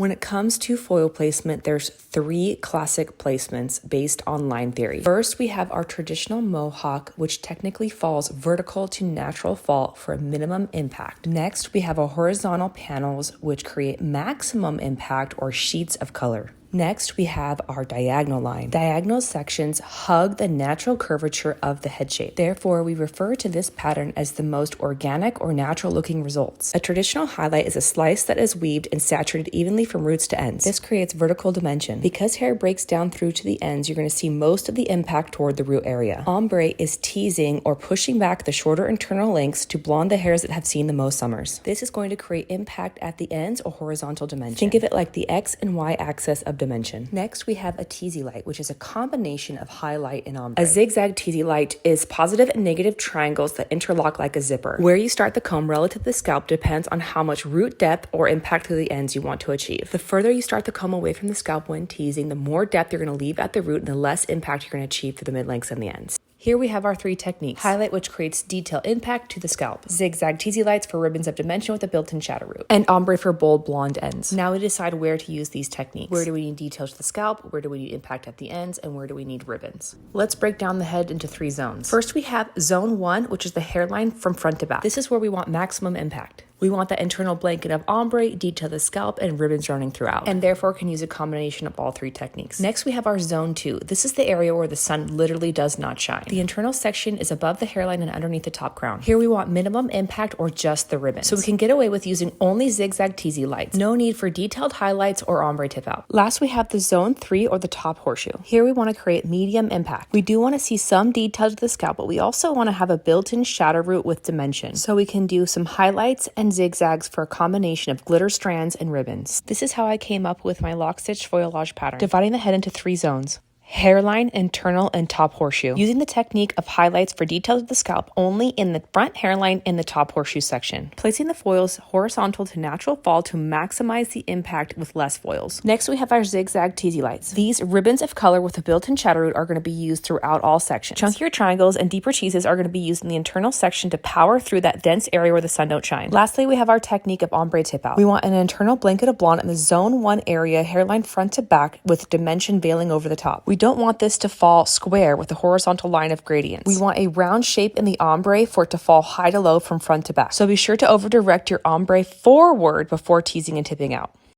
When it comes to foil placement, there's 3 classic placements based on line theory. First, we have our traditional mohawk, which technically falls vertical to natural fall for a minimum impact. Next, we have our horizontal panels, which create maximum impact or sheets of color. Next, we have our diagonal line. Diagonal sections hug the natural curvature of the head shape. Therefore, we refer to this pattern as the most organic or natural looking results. A traditional highlight is a slice that is weaved and saturated evenly from roots to ends. This creates vertical dimension. Because hair breaks down through to the ends, you're going to see most of the impact toward the root area. Ombre is teasing or pushing back the shorter internal lengths to blonde the hairs that have seen the most summers. This is going to create impact at the ends or horizontal dimension. Think of it like the X and Y axis of dimension. Next, we have a teasy light, which is a combination of highlight and ombre. A zigzag teasy light is positive and negative triangles that interlock like a zipper. Where you start the comb relative to the scalp depends on how much root depth or impact through the ends you want to achieve. The further you start the comb away from the scalp when teasing, the more depth you're going to leave at the root and the less impact you're going to achieve through the mid-lengths and the ends. Here we have our 3 techniques. Highlight, which creates detail impact to the scalp. Zigzag teasy lights for ribbons of dimension with a built-in shadow root. And ombre for bold blonde ends. Now we decide where to use these techniques. Where do we need detail to the scalp? Where do we need impact at the ends? And where do we need ribbons? Let's break down the head into 3 zones. First, we have zone 1, which is the hairline from front to back. This is where we want maximum impact. We want that internal blanket of ombre, detail the scalp, and ribbons running throughout, and therefore can use a combination of all 3 techniques. Next, we have our zone 2. This is the area where the sun literally does not shine. The internal section is above the hairline and underneath the top crown. Here we want minimum impact or just the ribbons, so we can get away with using only zigzag teasy lights. No need for detailed highlights or ombre tip out. Last, we have the zone 3 or the top horseshoe. Here we want to create medium impact. We do want to see some detail to the scalp, but we also want to have a built-in shadow root with dimension, so we can do some highlights and zigzags for a combination of glitter strands and ribbons. This is how I came up with my lock stitch foilage pattern, dividing the head into 3 zones: hairline, internal, and top horseshoe. Using the technique of highlights for details of the scalp only in the front hairline and the top horseshoe section. Placing the foils horizontal to natural fall to maximize the impact with less foils. Next, we have our zigzag teasy lights. These ribbons of color with a built-in shadow root are going to be used throughout all sections. Chunkier triangles and deeper teases are going to be used in the internal section to power through that dense area where the sun don't shine. Lastly, we have our technique of ombre tip out. We want an internal blanket of blonde in the zone 1 area, hairline front to back, with dimension veiling over the top. We don't want this to fall square with a horizontal line of gradients. We want a round shape in the ombre for it to fall high to low from front to back. So be sure to over direct your ombre forward before teasing and tipping out.